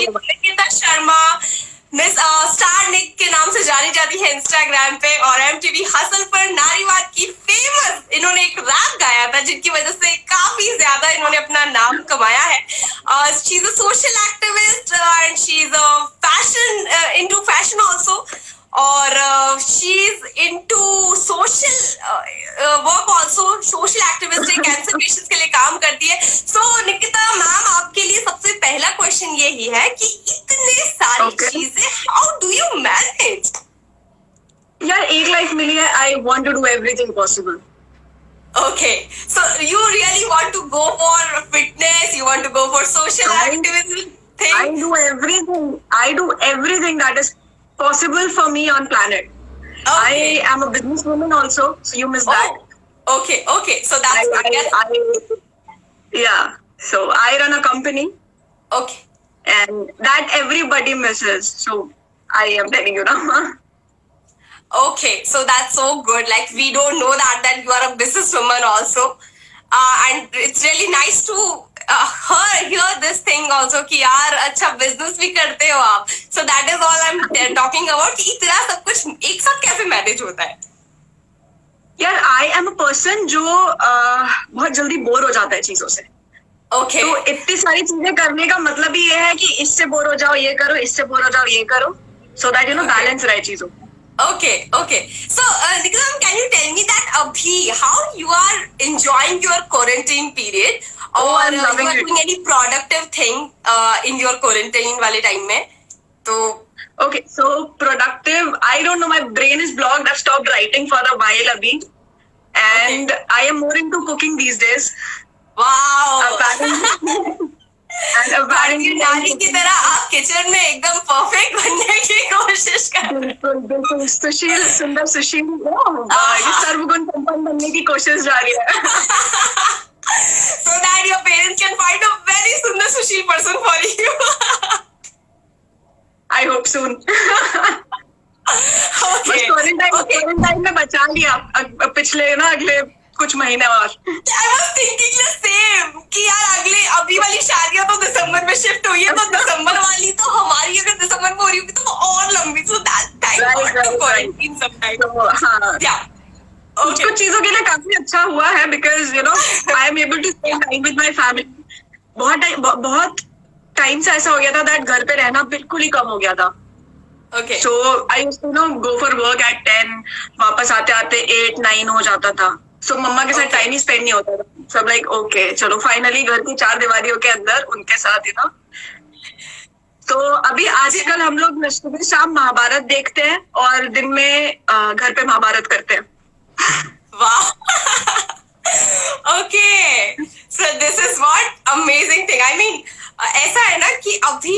Nikita Sharma miss star निक के नाम से जानी जाती है इंस्टाग्राम पे, और एमटीवी हसल पर नारीवाद की फेमस इन्होंने एक रैप गाया था जिनकी वजह से काफी ज्यादा इन्होंने अपना नाम कमाया है. She is a social activist and she is a fashion into fashion also, और she is into social work also, social activist है, कैंसर पेशेंट्स के लिए काम करती है. सो निकिता मैम, आपके लिए सबसे पहला क्वेश्चन यही है कि इतने सारी चीजें हाउ डू यू मैनेज? यार एक लाइफ मिली है, I want to do everything possible. Okay, so you really want to go for fitness, you want to go for social activism thing? I do everything that is possible for me on planet. Okay. I am a businesswoman also, so you missed that. Okay, so that's yeah, so I run a company. Okay. And that everybody misses, so I am telling you now. Okay, so that's so good. Like, we don't know that you are a businesswoman also, and it's really nice to hear this thing also कि यार अच्छा business भी करते हो आप. So that is all I'm talking about कि इतना सब कुछ एक साथ कैसे मैनेज होता है? यार I am a person जो बहुत जल्दी बोर हो जाता है चीजों से. Okay. तो इतनी सारी चीजें करने का मतलब ही ये है कि इससे बोर हो जाओ ये करो, इससे बोर हो जाओ ये करो, so that you know balance रहे चीजों. Okay. So, Nikita, can you tell me that abhi how you are enjoying your quarantine period, or you are doing any productive thing in your quarantine wale time mein? So, okay, so productive. I don't know. My brain is blocked. I've stopped writing for a while, abhi, and I am more into cooking these days. Wow. नारी की तरह आप kitchen में एकदम perfect बनने की कोशिश कर. बिल्कुल सुशील, सुंदर सुशील सर्वगुण संपन्न बनने की कोशिश जारी है. So that your parents can find a very सुंदर सुशील person for you. I hope soon. Okay. Quarantine में बचा लिया पिछले अगले कुछ महीने और. I was thinking the same कि यार अगले अभी वाली शादियां तो दिसंबर में शिफ्ट हुई है, तो दिसंबर वाली तो हमारी अगर दिसंबर में हो रही होगी तो और लंबी. So that time to quarantine sometime. Yeah. कुछ चीजों के लिए काफी अच्छा हुआ है because you know I am able to spend time with my family. बहुत टाइम से ऐसा हो गया था that घर पे रहना बिल्कुल ही कम हो गया था. Okay. So I used to go for work at 10, वापस आते आते 8-9 हो जाता था. So मम्मा के साथ टाइम ही स्पेंड नहीं होता था. सब लाइक ओके चलो फाइनली घर की 4 दीवारियों के अंदर उनके साथ तो अभी आजकल हम लोग सुबह शाम महाभारत देखते हैं और दिन में घर पे महाभारत करते हैं. वाह. Okay, so this is what amazing thing. I mean, ऐसा है ना कि अभी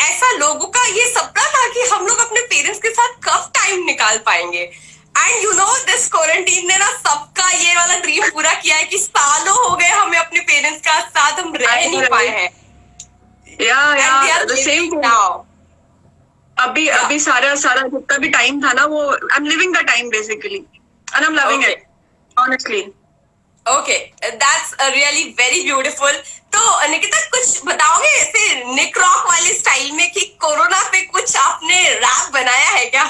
ऐसा लोगों का ये सपना था कि हम लोग अपने पेरेंट्स के साथ कब टाइम निकाल पाएंगे. And you no this quarantine ने ना सबका ये वाला ड्रीम पूरा किया है कि सालों हो गए हमें अपने पेरेंट्स का साथ हम रह नहीं पाए हैं. the same thing now. अभी सारा जितना भी टाइम था ना वो I'm living the time basically and I'm loving it honestly. Okay, that's really very beautiful. तो निकिता कुछ बताओगे ऐसे निक रॉक वाले स्टाइल में कि कोरोना पे कुछ आपने रैप बनाया है क्या?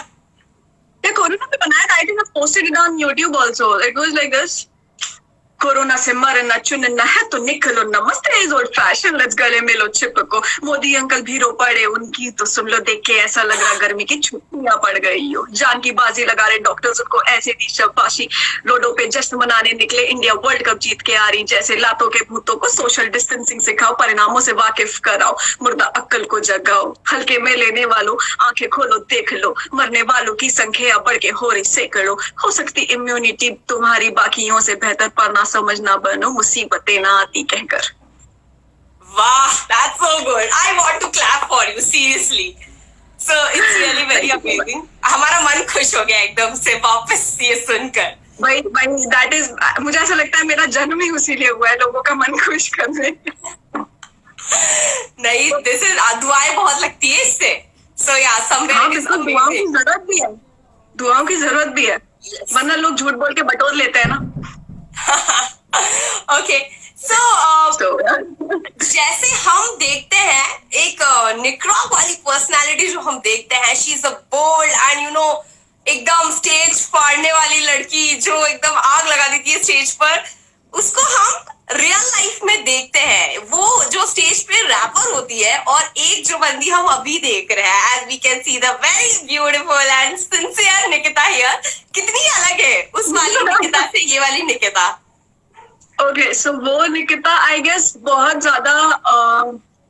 कोरोना पे बनाया था. I think I've posted it on YouTube also. It goes like this. Corona से मरना चुनना है तो निकलो, नमस्ते इज ओल्ड फैशन, लेट्स गले मिलो चिपको, मोदी अंकल भी रो पड़े उनकी तो सुन लो, देख के ऐसा लग रहा गर्मी की छुट्टियां पड़ गई हो, जान की बाजी लगा रहे डॉक्टर्स उनको ऐसे दी शाबाशी, रोडों पे जश्न मनाने निकले इंडिया वर्ल्ड कप जीत के आ रही, जैसे लातों के भूतों को सोशल डिस्टेंसिंग सिखाओ, परिणामों से वाकिफ कराओ, मुर्दा अक्ल को जगाओ, हल्के में लेने वालों आंखें खोलो देख लो, मरने वालों की संख्या बढ़ के हो रही सैकड़ों, हो सकती इम्यूनिटी तुम्हारी बाकियों से बेहतर, पर ना समझना बनो मुसीबतें ना आती कहकर. वाह, that's so good. I want to clap for you seriously. So it's really very amazing. हमारा मन खुश हो गया एकदम से वापस ये सुनकर. भाई that is, मुझे ऐसा लगता है मेरा जन्म ही उसी लिए हुआ है लोगों का मन खुश करने. नहीं, this is दुआएं बहुत लगती है इससे. So yeah, somewhere it is amazing. दुआओं की जरूरत भी है. वरना लोग झूठ बोल के बटोर लेते हैं ना. Okay, so जैसे हम देखते हैं एक निक रॉक वाली पर्सनालिटी जो हम देखते हैं, she is a bold and you know एकदम स्टेज फाड़ने वाली लड़की जो एकदम आग लगा देती है स्टेज पर, उसको हम रियल लाइफ में देखते हैं। वो जो स्टेज पे रैपर होती है और एक जो बंदी हम अभी देख रहे हैं, as we can see the very beautiful and sincere Nikita here, कितनी अलग है उस वाली निकिता से ये वाली निकिता। ओके सो वो निकिता आई गेस बहुत ज्यादा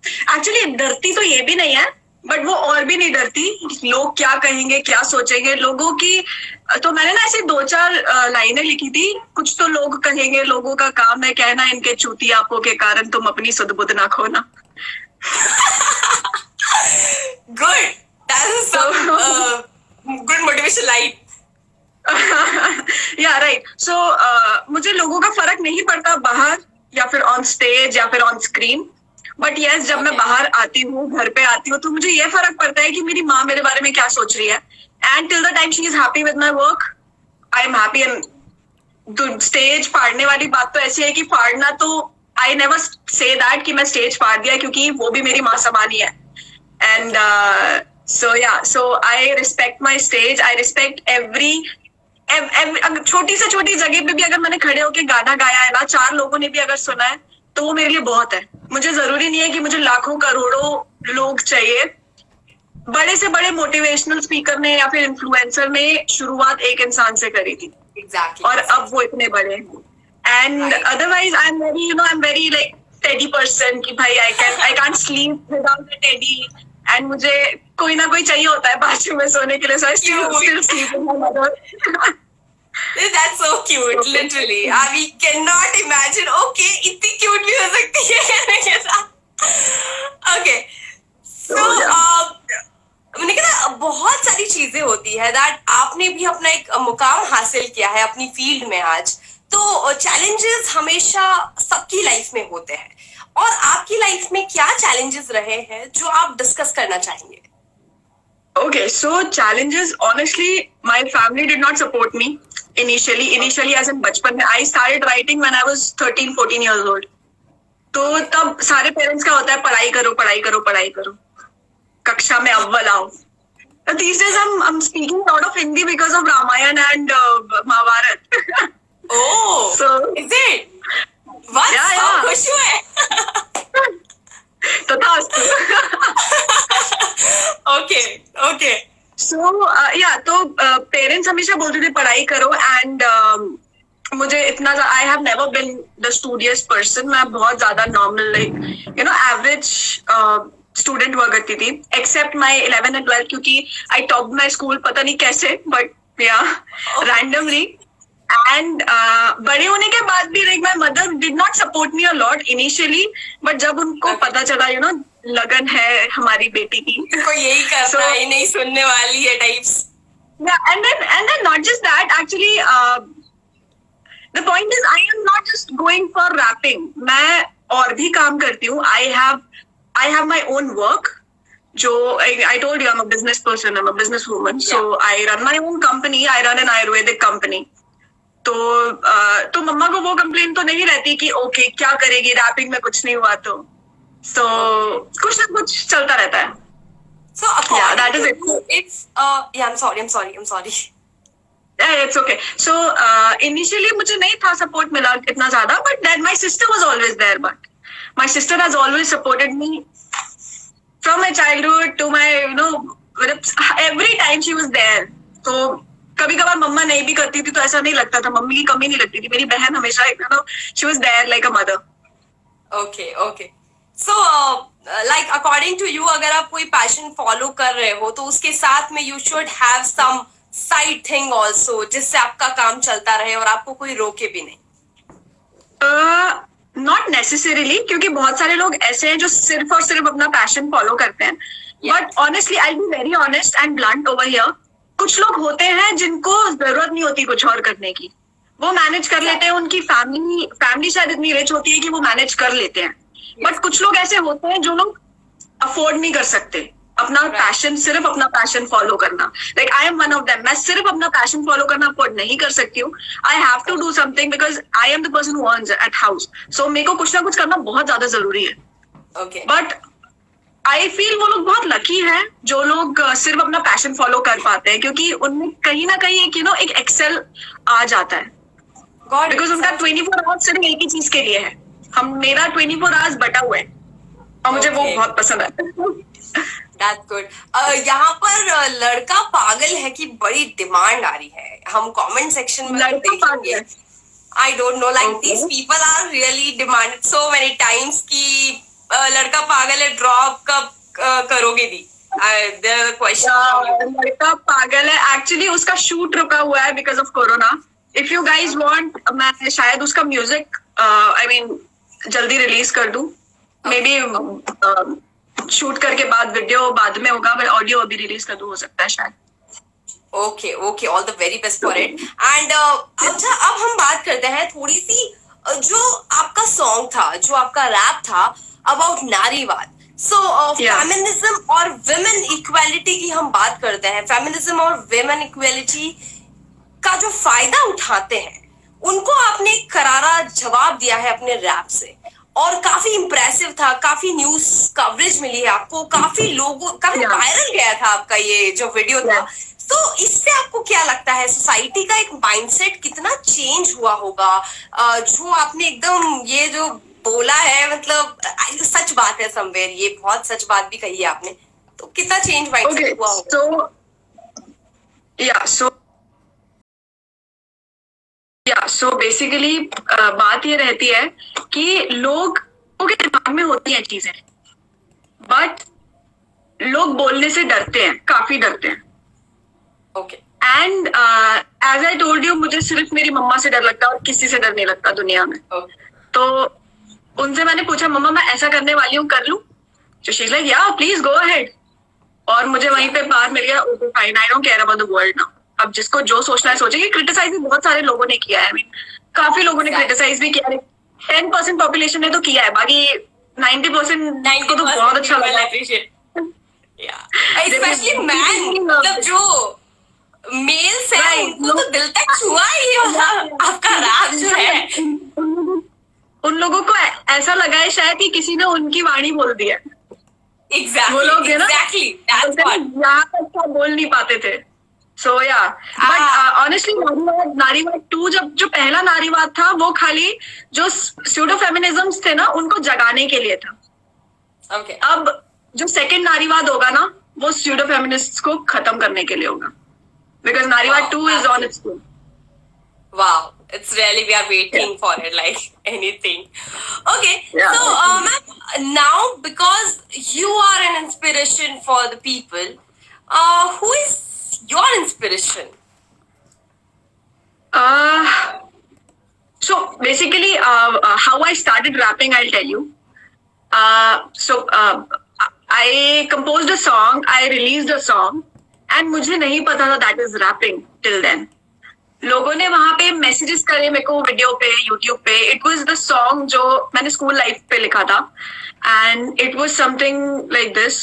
एक्चुअली डरती तो ये भी नहीं है, बट वो और भी नहीं डरती लोग क्या कहेंगे क्या सोचेंगे लोगों की। तो मैंने ना ऐसे 2-4 लाइनें लिखी थी। कुछ तो लोग कहेंगे, लोगों का काम है कहना, इनके चूतियापों के कारण तुम अपनी सुध-बुध ना खोना। Good, that is some good motivation line. Yeah right. So मुझे लोगों का फर्क नहीं पड़ता बाहर या फिर ऑन स्टेज या फिर ऑन स्क्रीन, बट यस जब मैं बाहर आती हूँ, घर पे आती हूँ, तो मुझे ये फर्क पड़ता है कि मेरी माँ मेरे बारे में क्या सोच रही है। And till the time she is happy with my work, I am happy. And stage फाड़ने वाली बात तो ऐसी है कि फाड़ना तो आई नेवर से दैट कि मैं स्टेज फाड़ दिया, क्योंकि वो भी मेरी माँ समान ही है। And so I respect my stage, I respect every छोटी से छोटी जगह पे भी अगर मैंने खड़े होके गाना गाया है ना, 4 लोगों ने भी अगर सुना है, तो वो मेरे लिए बहुत है। मुझे जरूरी नहीं है कि मुझे लाखों करोड़ों लोग चाहिए। बड़े से बड़े मोटिवेशनल स्पीकर ने या फिर इन्फ्लुएंसर ने शुरुआत एक इंसान से करी थी। Exactly. और अब वो इतने बड़े हैं। And otherwise I am very like teddy person कि भाई I can't sleep without a teddy. And मुझे कोई ना कोई चाहिए होता है बाजू में सोने के लिए, so I still sleep with my mother. That's so cute, literally. We cannot imagine. Okay, इतनी cute भी हो सकती है। Okay, so निकिता बहुत सारी चीजें होती है दैट आपने भी अपना एक मुकाम हासिल किया है अपनी फील्ड में आज, तो चैलेंजेस हमेशा सबकी लाइफ में होते हैं, और आपकी लाइफ में क्या चैलेंजेस रहे हैं जो आप डिस्कस करना चाहेंगे? Okay, so challenges, honestly, my family did not support me initially as in बचपन में। I started writing when I was 13-14 years old. तो तब सारे पेरेंट्स का होता है पढ़ाई करो पढ़ाई करो पढ़ाई करो, कक्षा में अव्वल आओ। These days I'm speaking a lot of Hindi because of Ramayana and Mahabharat. Oh, so is it? What? Yeah. खुश हुए? तथास्तु। Okay. So तो पेरेंट्स हमेशा बोलते थे पढ़ाई करो। एंड मुझे इतना I have never been the studious person. मैं बहुत ज्यादा नॉर्मल लाइक एवरेज स्टूडेंट हुआ करती थी, accept my 11th and 12th, क्योंकि आई टॉप माई स्कूल पता नहीं कैसे, बट या रैंडमली। एंड बड़े होने के बाद भी like my mother did not support me a lot initially, but जब उनको पता चला लगन है हमारी बेटी की, को यही करना है, नहीं सुनने वाली है types. and then not just that, actually the point is I am not just going for rapping. मैं और भी काम करती हूँ। I have my own work. जो I told you I'm a business person, I'm a business woman. So I run my own company. I run an Ayurvedic company. तो मम्मा को वो कंप्लेन तो नहीं रहती कि ओके क्या करेगी, रैपिंग में कुछ नहीं हुआ तो। So कुछ ना कुछ चलता रहता है। So that is it. It's I'm sorry. Yeah, it's okay. So initially मुझे नहीं था सपोर्ट मिला इतना ज्यादा, but then my sister was always there. But my sister has always supported me from my childhood to my every time she was there. तो कभी कभार मम्मा नहीं भी करती थी तो ऐसा नहीं लगता था, मम्मी की कमी नहीं लगती थी। मेरी बहन हमेशा she was there like a mother. Okay. So like according to you, अगर आप कोई पैशन फॉलो कर रहे हो तो उसके साथ में you should have some side thing also, जिससे आपका काम चलता रहे और आपको कोई रोके भी नहीं। नॉट नेसेसरीली, क्योंकि बहुत सारे लोग ऐसे हैं जो सिर्फ और सिर्फ अपना पैशन फॉलो करते हैं। But honestly I be very honest and blunt over here, कुछ लोग होते हैं जिनको जरूरत नहीं होती कुछ और करने की, वो मैनेज कर लेते हैं। उनकी फैमिली शायद इतनी रिच होती है कि वो मैनेज कर लेते हैं। बट कुछ लोग ऐसे होते हैं जो लोग अफोर्ड नहीं कर सकते अपना पैशन, सिर्फ अपना पैशन फॉलो करना। Like I am one of them. मैं सिर्फ अपना पैशन फॉलो करना अफोर्ड नहीं कर सकती हूँ। I have to do something because I am the person who earns at house. So मेरे को कुछ ना कुछ करना बहुत ज्यादा जरूरी है। Okay. बट आई फील वो लोग बहुत लकी हैं जो लोग सिर्फ अपना पैशन फॉलो कर पाते हैं, क्योंकि उनमें कहीं ना कहीं एक एक एक्सेल आ जाता है, बिकॉज उनका 24 आवर्स सिर्फ एक ही चीज के लिए है। मेरा 24 आवर्स बटा हुआ है और मुझे वो बहुत पसंद आता है। That's good. यहाँ पर लड़का पागल है की बड़ी डिमांड आ रही है, हम कमेंट सेक्शन में देखेंगे। I don't know, like these people are really demanded so many times कि लड़का पागल है ड्रॉप कब करोगे दी? The question. लड़का पागल है एक्चुअली उसका शूट रुका हुआ है because of corona. If you guys want, मैं शायद उसका म्यूजिक आई मीन जल्दी रिलीज कर दूं, मे बी शूट करके बाद वीडियो बाद में होगा, बट ऑडियो अभी रिलीज कर दूं, हो सकता है शायद। Okay okay, all the very best for it. And अच्छा, अब हम बात करते हैं थोड़ी सी जो आपका सॉन्ग था, जो आपका रैप था अबाउट नारीवाद। सो फेमिनिज्म और विमेन इक्वालिटी की हम बात करते हैं। फेमिनिज्म और विमेन इक्वालिटी का जो फायदा उठाते हैं उनको आपने करारा जवाब दिया है अपने रैप से, और काफी इंप्रेसिव था, काफी न्यूज कवरेज मिली है आपको, काफी लोगों, काफी वायरल गया था आपका ये जो वीडियो था। तो इससे आपको क्या लगता है सोसाइटी का एक माइंडसेट कितना चेंज हुआ होगा? जो आपने एकदम ये जो बोला है, मतलब सच बात है समवेयर, ये बहुत सच बात भी कही है आपने, तो कितना चेंज माइंडसेट हुआ होगा? सो बेसिकली बात ये रहती है कि लोगों के दिमाग में होती हैं चीजें, बट लोग बोलने से डरते हैं, काफी डरते हैं। Okay. And as I told you, मुझे सिर्फ मेरी मम्मा से डर लगता है और किसी से डर नहीं लगता दुनिया में। तो उनसे मैंने पूछा, मम्मा मैं ऐसा करने वाली हूँ, कर लूं? तो शी इज लाइक या प्लीज गो अहेड। और मुझे वहीं पे बाहर मिल गया, okay fine, I don't care about the world now. अब जिसको जो सोचना है सोचेगी। क्रिटिसाइज भी बहुत सारे लोगों ने किया है, काफी लोगों ने क्रिटिसाइज भी किया है। 10% पॉपुलेशन ने तो किया है, बाकी 90% को तो बहुत अच्छा लगा। स्पेशली मैन, मतलब जो मेल्स है उनको तो दिल तक छुआ ही आपका रैप जो है। उन लोगों को ऐसा लगा है शायद कि किसी ने उनकी वाणी बोल दिया। Exactly, वो लोग exactly, that's what. यहाँ तक बोल नहीं पाते थे। So yeah, but honestly नारीवाद 2 जो पहला नारीवाद था वो खाली जो स्यूडो फेमिनिज्म्स थे ना उनको जगाने के लिए था। Okay. अब जो सेकंड नारीवाद होगा ना वो स्यूडो फेमिनिस्ट्स को खत्म करने के लिए होगा, बिकॉज नारीवाद 2 is on its way. Wow, it's really, we are waiting for it like anything. Okay, Yeah. So ma'am, now because you are an inspiration for the people, who is your inspiration? So basically, how I started rapping, I'll tell you. I composed a song, I released a song, and मुझे नहीं पता था that is rapping till then. लोगों ने वहां पे messages करे मेरे को वीडियो पे, यूट्यूब पे। इट वाज द सॉन्ग जो मैंने स्कूल लाइफ पे लिखा था, and it was something like this.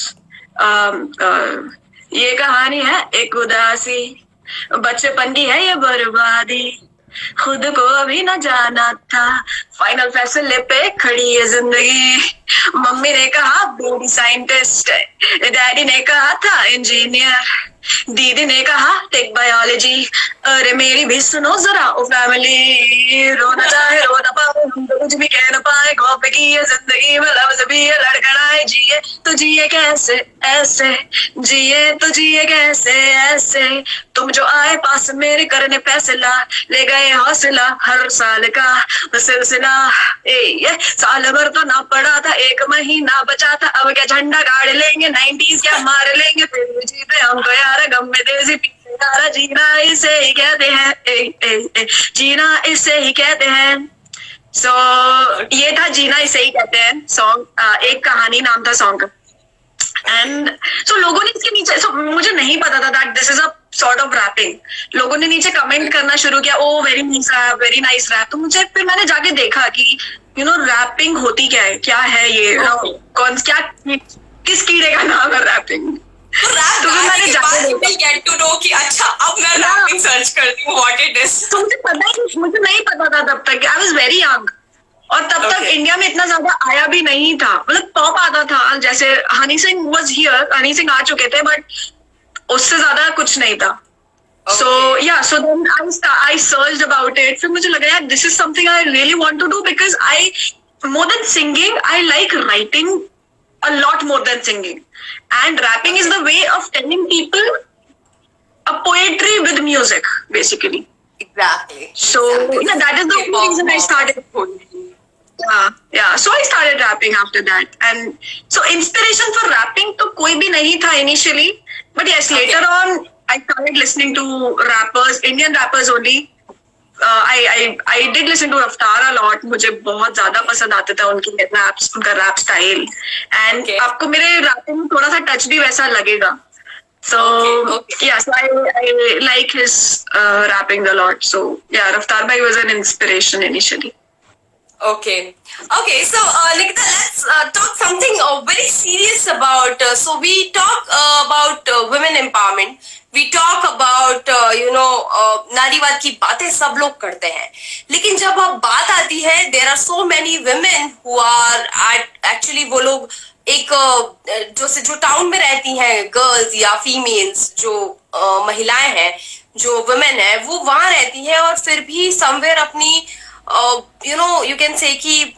ये कहानी है एक उदासी, बचपन की है ये बर्बादी, खुद को अभी न जाना था, फाइनल फैसले पे खड़ी है जिंदगी। मम्मी ने कहा बेबी साइंटिस्ट, डैडी ने कहा था इंजीनियर, दीदी ने कहा टेक बायोलॉजी। अरे मेरी भी सुनो जरा ओ फैमिली, रोना चाहे रो ना पाए, हम तो कुछ भी कह ना पाए, कॉपी की है जिंदगी में लफ्ज भी है लड़खड़ाए, जिए तो जिए कैसे ऐसे, जिए तो जिए कैसे ऐसे, तुम जो आए पास मेरे करने फैसला, ले गए हौसला हर साल का सिलसिला। ये साल भर तो ना पड़ा था, 1 महीना बचा था, अब क्या झंडा गाड़ लेंगे, 90s क्या मार लेंगे, फिर भी जीते हम तो यार, गम में देसी पीछे यार, जीना इसे ही कहते हैं, जीना इसे ही कहते हैं। सो ये था जीना इसे ही कहते हैं सॉन्ग, एक कहानी नाम था सॉन्ग का। एंड सो लोगों ने इसके नीचे, मुझे नहीं पता था that this is a sort of rapping. लोगों ने नीचे कमेंट करना शुरू किया, oh very nice rap, very nice rap. तो मुझे फिर मैंने जाके देखा कि रैपिंग होती क्या है ये, कौन क्या किस कीड़े का नाम है रैपिंग। तो मैंने जाके गेट टू नो कि अच्छा अब मैं रैपिंग सर्च करती हूँ व्हाट इट इज। तो मुझे नहीं पता था तब तक, आई वाज वेरी यंग। और तब तक Okay. इंडिया में इतना ज्यादा आया भी नहीं था, मतलब पॉप आता था, जैसे हनी सिंह वाज हियर, हनी सिंह आ चुके थे, बट उससे ज्यादा कुछ नहीं था. So Okay. yeah, so then I searched about it. फिर मुझे लगा यार this is something I really want to do because I more than singing I like writing a lot more than singing, and rapping is the way of telling people a poetry with music basically. Exactly. So yeah, that is the only reason I started. Yeah. So I started rapping after that, and so inspiration for rapping तो कोई भी नहीं था initially, but yes, later on I started listening to rappers, Indian rappers only. I did listen to Raftaar a lot. मुझे बहुत ज्यादा पसंद आते थे उनकी raps, उनका rap style, and आपको मेरे rapping में थोड़ा सा touch भी वैसा लगेगा. So yeah, so I like his rapping a lot. So yeah, Raftaar bhai was an inspiration initially. Okay. So Nikita, let's talk something very serious about. So we talk about women empowerment. We talk about नारीवाद की बातें सब लोग करते हैं, लेकिन जब अब बात आती है, there are so many women who are actually वो लोग एक जो टाउन में रहती हैं गर्ल्स या फीमेल्स, जो महिलाएं हैं, जो वुमेन है, वो वहां रहती हैं और फिर भी समवेयर अपनी you can say कि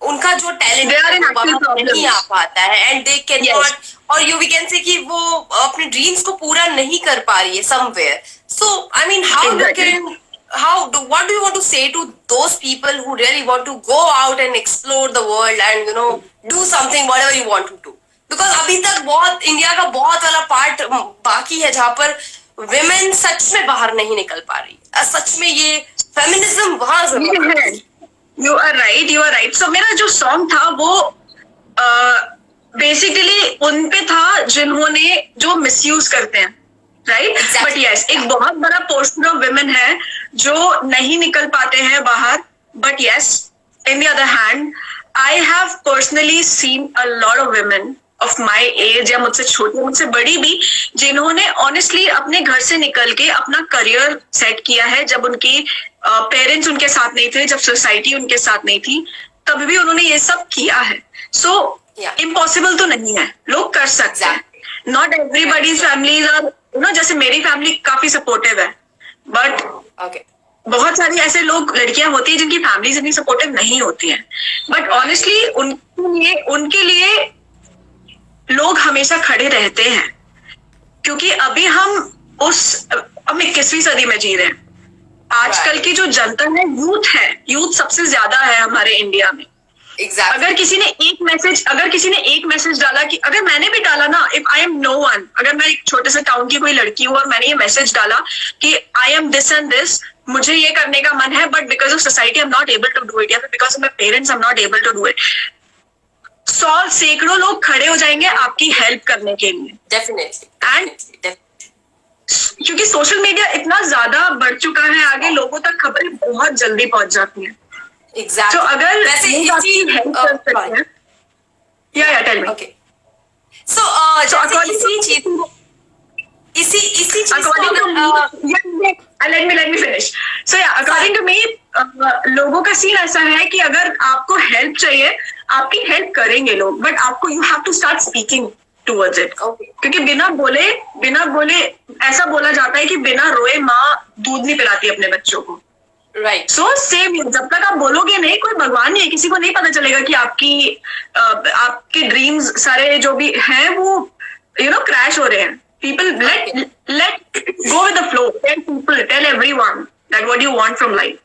उनका जो टैलेंट नहीं आ पाता है, एंड दे कैन नॉट, और we can say कि वो अपने ड्रीम्स को पूरा नहीं कर पा रही है somewhere. So I mean what do you want to say to those people who really want to go out and explore the world and do something whatever you want to do? Because अभी तक बहुत India का बहुत वाला part बाकी है जहाँ पर women सच में बाहर नहीं निकल पा रही. सच में ये फेमिनिज्म वहां जरूर है. You are right. So मेरा जो सॉन्ग था वो बेसिकली उन पे था जिन्होंने जो मिसयूज करते हैं, राइट? बट यस, एक बहुत बड़ा पोर्शन ऑफ विमेन है जो नहीं निकल पाते हैं बाहर. But yes, in the other hand, I have personally seen a lot of women of my age या मुझसे छोटी, मुझसे बड़ी भी, जिन्होंने ऑनेस्टली अपने घर से निकल के अपना करियर सेट किया है. जब उनके पेरेंट्स उनके साथ नहीं थे, जब सोसाइटी उनके साथ नहीं थी, तब भी उन्होंने ये सब किया है. सो इम्पॉसिबल तो नहीं है, लोग कर सकते हैं. नॉट एवरीबडीज फैमिलीज आर जैसे मेरी फैमिली काफी सपोर्टिव है, बट बहुत सारी ऐसे लोग, लड़कियां होती है जिनकी फैमिलीज इतनी सपोर्टिव नहीं होती हैं. बट ऑनेस्टली उनके लिए लोग हमेशा खड़े रहते हैं, क्योंकि अभी हम 21वीं सदी में जी रहे हैं. आजकल की जो जनता है, यूथ सबसे ज्यादा है हमारे इंडिया में. अगर किसी ने एक मैसेज डाला, कि अगर मैंने भी डाला ना, if I am no one, अगर मैं एक छोटे से टाउन की कोई लड़की हूँ और मैंने ये मैसेज डाला कि I am this and this, मुझे ये करने का मन है, but because of society I am not able to do it, या फिर because of my parents I am not able to do it, सैकड़ों लोग खड़े हो जाएंगे आपकी हेल्प करने के लिए. डेफिनेटली. एंड क्योंकि सोशल मीडिया इतना ज्यादा बढ़ चुका है आगे, लोगों तक खबरें बहुत जल्दी पहुंच जाती हैं. तो अगर लोग आपकी हेल्प कर सकते हैं, या tell me. Okay. So let me finish. So yeah, according to me, लोगों का सीन ऐसा है कि अगर आपको हेल्प चाहिए, आपकी हेल्प करेंगे लोग, बट आपको you have to start speaking towards it. क्योंकि बिना बोले ऐसा बोला जाता है कि बिना रोए माँ दूध नहीं पिलाती अपने बच्चों को. राइट. सो सेम, जब तक आप बोलोगे नहीं, कोई भगवान नहीं है, किसी को नहीं पता चलेगा कि आपके ड्रीम्स सारे जो भी हैं वो क्रैश हो रहे हैं. People let go with the flow. Tell everyone that what you want from life.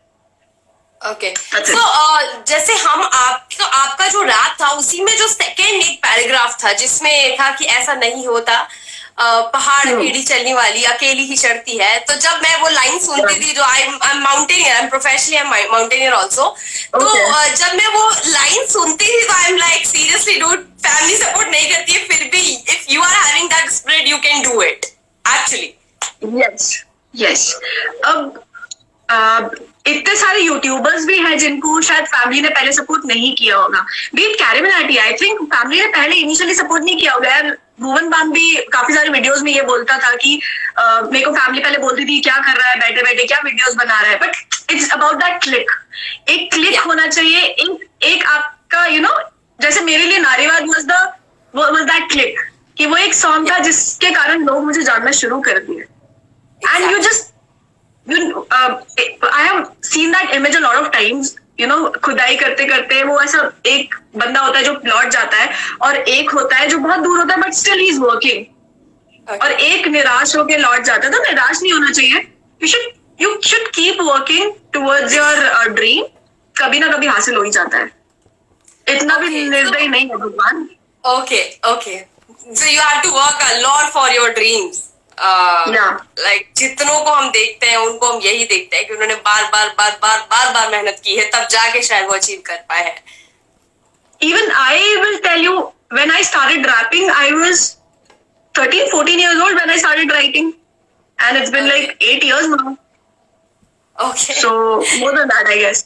Okay. So जैसे आपका जो रैप था, उसी में जो सेकेंड एक पैराग्राफ था जिसमें था कि ऐसा नहीं होता, पहाड़ एड़ी चलने वाली अकेली ही चढ़ती है. तो जब मैं वो लाइन सुनती थी, जो I am mountaineer, I am professionally mountaineer also, तो जब मैं वो लाइन सुनती थी तो I am like seriously dude, family support नहीं करती है, फिर भी if you are having that spirit you can do it actually. Yes. अब इतने सारे यूट्यूबर्स भी हैं जिनको शायद फैमिली ने पहले सपोर्ट नहीं किया होगा. Beat CarryMinati, I think family ने पहले इनिशियली सपोर्ट नहीं किया होगा. यार भुवन बाम भी काफी सारे वीडियोस में ये बोलता था कि मेरे को फैमिली पहले बोलती थी क्या कर रहा है बैठे बैठे, क्या वीडियोस बना रहा है, but it's about that click. एक क्लिक Yeah. होना चाहिए, एक आपका जैसे मेरे लिए नारीवाद वाज दैट क्लिक, कि वो एक सॉन्ग था जिसके कारण लोग मुझे जानना शुरू कर दिए. And you Exactly. Just I have seen that image a lot of times. खुदाई करते करते वो ऐसा एक बंदा होता है जो लौट जाता है, और एक होता है जो बहुत दूर होता है but still he is working, Okay. और एक निराश होके लौट जाता है. तो निराश नहीं होना चाहिए. You should keep working towards your dream. कभी ना कभी हासिल हो ही जाता है. इतना भी Okay, निर्दयी नहीं है भगवान. Okay, okay. So you have to work a lot for your dreams. Yeah. Like जितनों को हम देखते हैं उनको हम यही देखते हैं कि उन्होंने बार बार मेहनत की है, तब जाके शायद वो अचीव कर पाए हैं. Even I will tell you, when I started rapping, I was 13-14 years old when I started writing, and it's been Okay. like 8 years now. Okay. So more than that, I guess.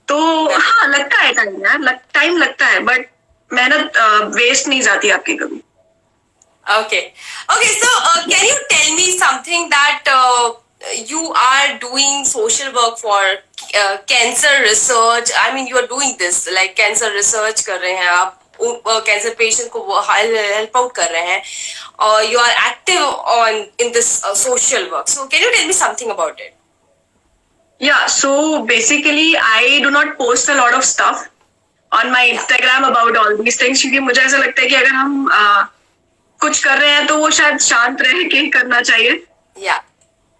तो हाँ, लगता है time यार, time लगता है, but मेहनत waste नहीं जाती आपकी कभी. Okay. Okay. So, can you tell me something that you are doing social work for cancer research? I mean, you are doing this like cancer research कर रहे हैं आप, कैंसर पेशेंट को वो हेल्प आउट कर रहे हैं, और you are active on in this social work. So, can you tell me something about it? Yeah, so basically I do not post a lot of stuff on my Instagram about all these things, क्योंकि मुझे ऐसा लगता है कि अगर हम कुछ कर रहे हैं तो वो शायद शांत रह के करना चाहिए. Yeah.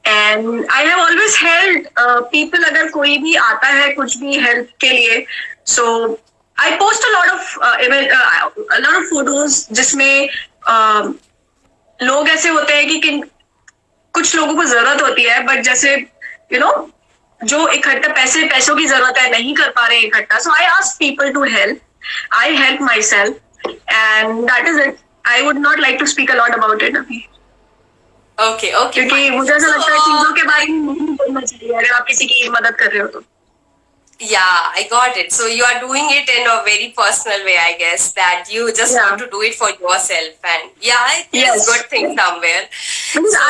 And I have always help people. अगर कोई भी आता है कुछ भी हेल्प के लिए, so I post a lot of photos जिसमें लोग ऐसे होते हैं कि कुछ लोगों को जरूरत होती है, बट जैसे जो इकट्ठा पैसों की जरूरत है, नहीं कर पा रहे इकट्ठा. So I ask people to help. I help myself, and that is it. I would not like to speak a lot about it अभी, Okay. Okay. क्योंकि Fine. मुझे ऐसा लगता है So, चीजों के बारे में नहीं बोलना चाहिए अगर आप किसी की मदद कर रहे हो तो. yeah, I got it. So you are doing it in a very personal way, I guess, that you just Yeah. want to do it for yourself, and yeah, it is Yes. good thing somewhere. Because So,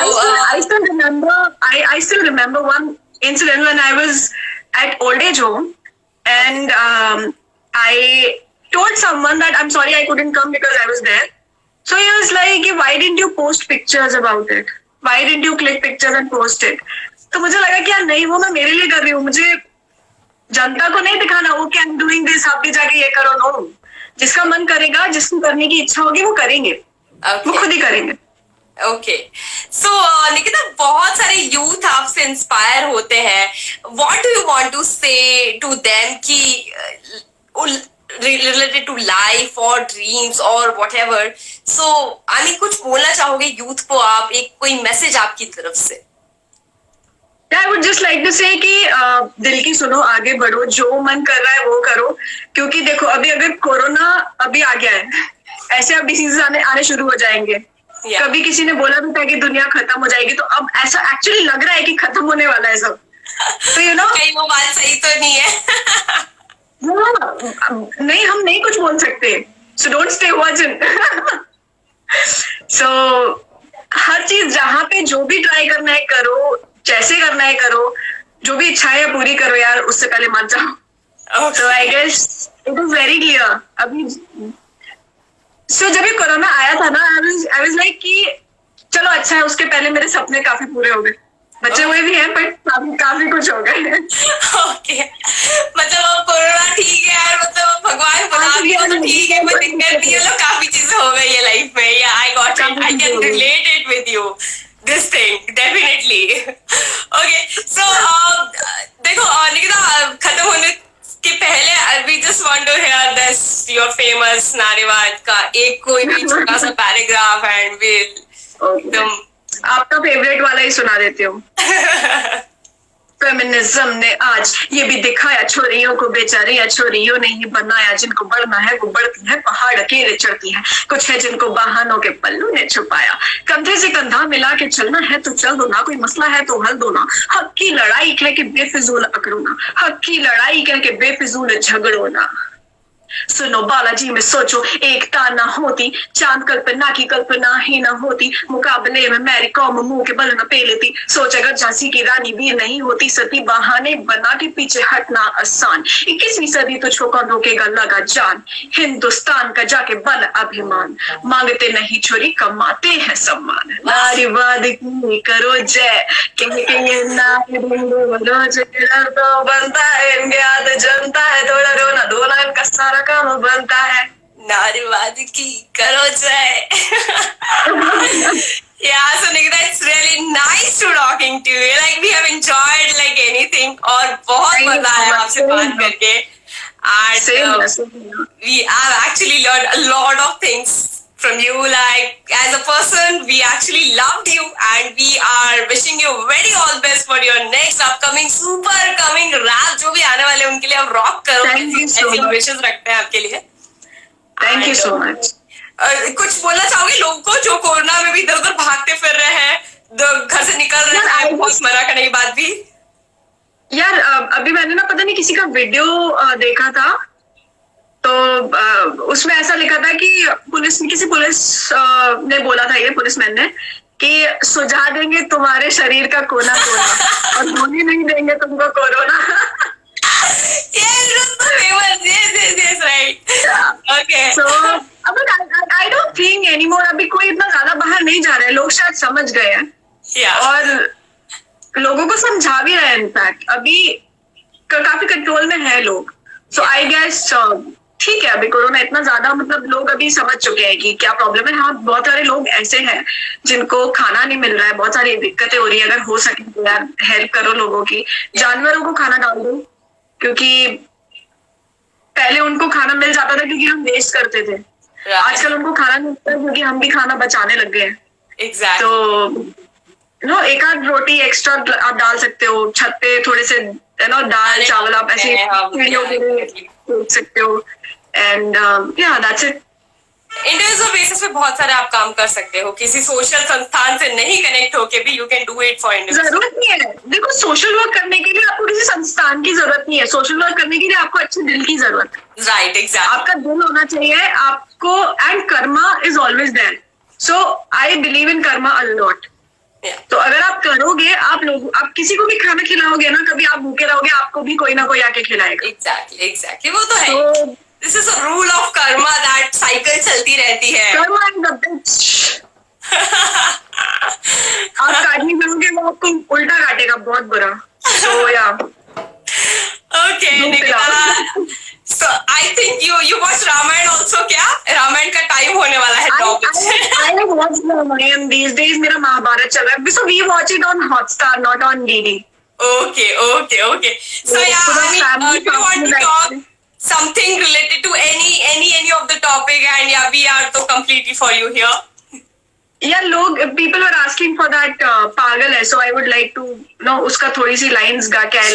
I still remember. I still remember one incident when I was at old age home, and I told someone that I'm sorry I couldn't come because I was there. So he was like, why didn't you post pictures about it? Why didn't you click pictures and post it? तो मुझे लगा कि यार नहीं, वो मैं मेरे लिए कर रही हूँ, मुझे जनता को नहीं दिखाना वो कि I'm doing this, आप भी जाके ये करो. नो, जिसका मन करेगा, जिसको करने की इच्छा होगी वो करेंगे, वो okay. खुद ही करेंगे. ओके. सो निकिता, बहुत सारे यूथ आपसे इंस्पायर होते हैं. What do you want to say to them कि related to life or dreams or whatever? So I mean, कुछ बोलना चाहोगे यूथ को आप, एक कोई मैसेज आपकी तरफ से? I would just like to say कि दिल की सुनो, आगे बढ़ो, जो मन कर रहा है वो करो. क्योंकि देखो अभी अगर कोरोना अभी आ गया है, ऐसे अब डिसीजेस आने शुरू हो जाएंगे. Yeah. कभी किसी ने बोला भी था कि दुनिया खत्म हो जाएगी, तो अब ऐसा एक्चुअली लग रहा है कि खत्म होने वाला है सब. तो कहीं वो बात सही तो नहीं है. नहीं, हम नहीं कुछ बोल सकते. So don't stay watching. So हर चीज जहाँ पे जो भी ट्राई करना है करो, जैसे करना है करो, जो भी इच्छा है पूरी करो यार, उससे पहले मत जाओ. So I guess it is very clear. अभी सो जब ये कोरोना आया था ना, आई वाज लाइक कि चलो अच्छा है, उसके पहले मेरे सपने काफी पूरे हो गए. बच्चे हुए भी हैं पर काफी कुछ हो गए. ओके. मतलब अब कोरोना ठीक है यार, मतलब भगवान बना दिया तो ठीक है, पर दिक्कत नहीं है, काफी चीजें हो गई है लाइफ में. Yeah I got it, I can relate it with you, this thing definitely. Okay. So देखो निकिता, खत्म होने के पहले we just want to hear this your famous नारीवाद का एक कोई भी छोटा सा पैराग्राफ, एंड विल एकदम आपका फेवरेट वाला ही सुना देती हूँ. फेमिनिज्म ने आज ये भी दिखाया, छोरियों को बेचारियां छोरियों ने ही बनाया, जिनको बढ़ना है वो बढ़ती है, पहाड़ अकेले चढ़ती है, कुछ है जिनको बहानों के पल्लू ने छुपाया, कंधे से कंधा मिला के चलना है तो चल दो ना, कोई मसला है तो हल दो ना, हक की लड़ाई कह के बेफिजूल अकड़ो ना, हक की लड़ाई कह के बेफिजूल झगड़ो ना. सुनो बालाजी में सोचो एकता ना होती, चांद कल्पना की कल्पना ही ना होती, मुकाबले में मैरी कॉम मुंह के बल न पे लेती, सोच अगर झांसी की रानी भी नहीं होती, सती बहाने बना के पीछे हटना आसान, 21वीं सदी तुझको कौन रोकेगा लगा जान, हिंदुस्तान का जाके बल अभिमान, मांगते नहीं छोरी कमाते हैं सम्मान, नारीवाद की करो जय, कह ये नारी रोज तो बनता है इनके हाथ जनता है, थोड़ा रोना धोना इनका सारा काम बनता है. नारीवाद की करो जय. Yeah, so Nikita, it's really nice to talking to you. Like we have enjoyed like anything और बहुत मजा आया आपसे बात करके. And we have actually learned a lot of things from you. Like as a person, we actually loved you, and we are wishing you very all best for your next upcoming super coming rap जो भी आने वाले उनके लिए आप rock करो. ऐसी wishes रखते हैं आपके लिए. Thank you so much. कुछ बोलना चाहोगे लोगों को जो कोरोना में भी इधर उधर भागते फिर रहे हैं, घर से निकल रहे हैं, बहुत मना करने की बात भी. यार अभी मैंने ना पता नहीं किसी का वीडियो देखा था, तो उसमें ऐसा लिखा था कि पुलिस ने बोला था, ये पुलिसमैन ने, कि सुझा देंगे तुम्हारे शरीर का कोना कोना और धोनी नहीं देंगे तुमको corona. Yes, right. Okay. So, I don't think anymore. अभी कोई इतना ज्यादा बाहर नहीं जा रहा है, लोग शायद समझ गए हैं. Yeah. और लोगों को समझा भी रहे हैं. इनफैक्ट अभी काफी कंट्रोल में है लोग. So I guess ठीक है, अभी कोरोना इतना ज्यादा मतलब लोग अभी समझ चुके हैं कि क्या प्रॉब्लम है. हाँ, बहुत सारे लोग ऐसे हैं जिनको खाना नहीं मिल रहा है, बहुत सारी दिक्कतें हो रही है. अगर हो सके तो यार हेल्प करो लोगों की. जानवरों को खाना डाल दो, क्योंकि पहले उनको खाना मिल जाता था क्योंकि हम वेस्ट करते थे. आजकल उनको खाना नहीं मिलता क्योंकि हम भी खाना बचाने लग गए हैं. Exactly. तो एक आध रोटी एक्स्ट्रा आप डाल सकते हो छत पे, थोड़े से दाल चावल आप ऐसे सीढ़ियों पे फेंक सकते हो. And that's it. Individual basis पे बहुत सारे आप काम कर सकते हो, किसी सोशल संस्थान से नहीं कनेक्ट होके भी you can do it for individual. जरूरत नहीं है, देखो सोशल वर्क करने के लिए आपको किसी संस्थान की जरूरत नहीं है. सोशल वर्क करने के लिए आपको अच्छे दिल की जरूरत है. Right, exactly. आपका दिल होना चाहिए आपको, and karma is always there. So I believe in karma a lot. तो अगर आप करोगे, आप किसी को भी खाना खिलाओगे ना, कभी आप भूखे रहोगे, आपको भी कोई ना कोई आके खिलाएगा. एग्जैक्टली वो तो है. This is a rule of Karma, that cycle चलती रहती है. कर्मा इज द बिच. आप काटने जाओगे वो आपको उल्टा काटेगा, बहुत बुरा. तो या okay Nikita, so I think you watch Ramayan also क्या? रामायण का टाइम होने वाला है. I watch Ramayan these days. मेरा महाभारत चल रहा है. So we watch it on Hotstar, not on DD. Okay. So yeah, do you want to talk something related to any of the topic? And yeah, we are so completely for you here. Yeah, people were asking for that पागल है, so I would like to know उसका थोड़ी सी lines गा के.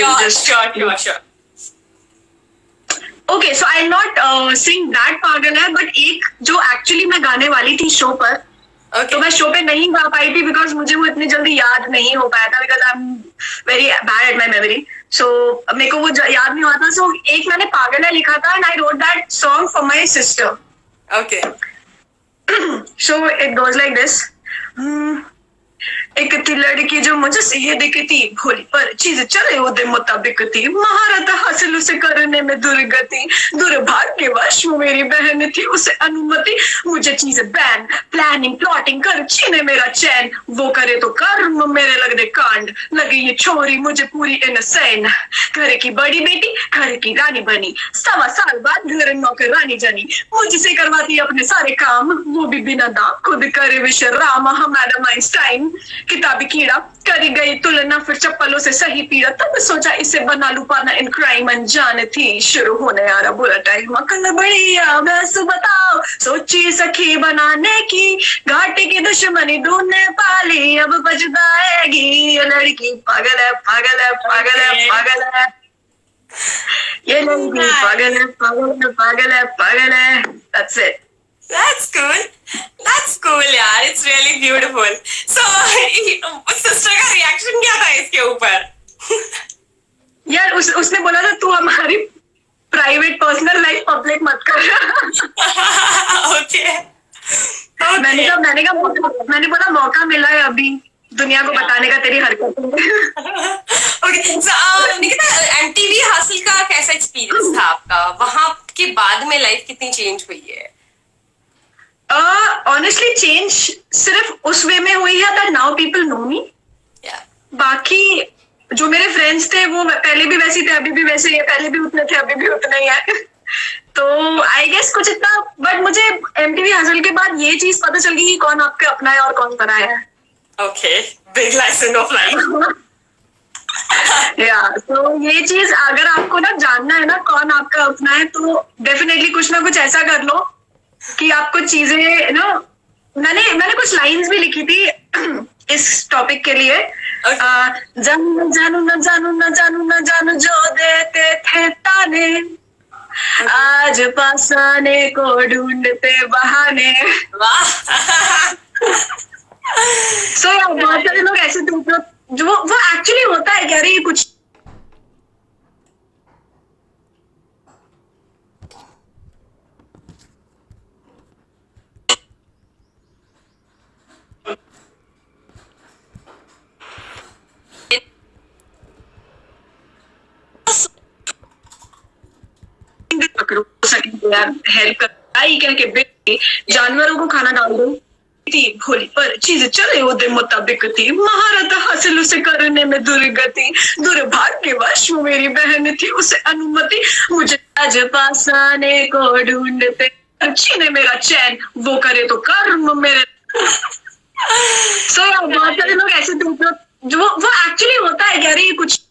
Sure. Okay, so I'll not sing that पागल है, but एक जो actually मैं गाने वाली थी शो पर, तो मैं शो पे नहीं गा पाई थी बिकॉज मुझे वो इतनी जल्दी याद नहीं हो पाया था, because I am very bad at my memory. So मेरे को वो याद नहीं हुआ था. सो एक मैंने पागल है लिखा था, and I wrote that song for my sister. Okay. So it goes like this. एक थी लड़की जो मुझे ये दिखती, भोली पर चीज चले वो दिन मुताबिक थी, महारत हासिल उसे करने में दुर्गति, दुर्भाग्यवश वो मेरी बहन थी, उसे अनुमति मुझे चीज बैन, प्लानिंग प्लॉटिंग कर छीने मेरा चैन, वो करे तो कर्म मेरे लग दे कांड, लगी ये छोरी मुझे पूरी इनसेन, घर की बड़ी बेटी घर की रानी बनी, 1.25 साल बाद घर नौकरानी जनी, मुझसे करवाती अपने सारे काम, वो भी बिना दाम, खुद करे विश्राम, हम मैडम आइंस्टाइन किताबी कीड़ा, करी गई तुलना फिर चप्पलों से सही पीड़ा, तब सोचा इसे बना लूं पाना इन क्राइम, अनजान थी शुरू होने आ रहा बुरा टाइम, अकल बढ़िया बस बताओ, सोची सखी बनाने की, घाटे की दुश्मनी ढूंढने पाली, अब पछताएगी ये लड़की, पागल है पागल है पागल है पागल है, ये लड़की पागल है पागल है पागल है पागल है. That's it. That's cool यार. It's really beautiful. So sister का रिएक्शन क्या था इसके ऊपर? यार उसने बोला था तू हमारी प्राइवेट पर्सनल लाइफ पब्लिक मत कर। ओके मैंने बोला मौका मिला है अभी दुनिया को बताने का तेरी हरकतों में। ओके निकिता, एमटीवी हासिल का कैसा एक्सपीरियंस था आपका? वहां के बाद में लाइफ कितनी चेंज हुई है? ऑनेस्टली चेंज सिर्फ उस वे में हुई है दैट नाउ पीपल नो मी। बाकी जो मेरे फ्रेंड्स थे वो पहले भी वैसे थे, अभी भी वैसे ही है, पहले भी उतने थे, अभी भी उतने ही है। तो आई गेस कुछ इतना, बट मुझे एमटीवी हासिल के बाद ये चीज पता चल गई कि कौन आपका अपना है और कौन पराया है। Okay, big lesson of life. या तो ये चीज अगर आपको ना जानना है ना कौन आपका अपना है, तो डेफिनेटली कुछ ना कुछ ऐसा कर लो कि आपको चीजें ना, मैंने कुछ लाइंस भी लिखी थी इस टॉपिक के लिए। जानू न जानू न जानू न जानू न जानू जो देते थे ताने, आज पास आने को ढूंढते बहाने। सो यार बहुत सारे लोग ऐसे थे जो वो एक्चुअली होता है क्या रे ये कुछ पकड़ो सकेंगे यार, हेल्प कर कह के बेटी जानवरों को खाना डाल दो थी भोली पर चीज चले ओदे मुताबिक थी, महारत हासिल उसे करने में दुर्गति, दुर्भाग्यवश वो मेरी बहन थी उसे अनुमति, मुझे आज पास आने को ढूंढते छीने मेरा चैन, वो करे तो कर्म मेरे। सो यार बहुत सारे लोग ऐसे जो वो एक्चुअली होता है क्या रे कुछ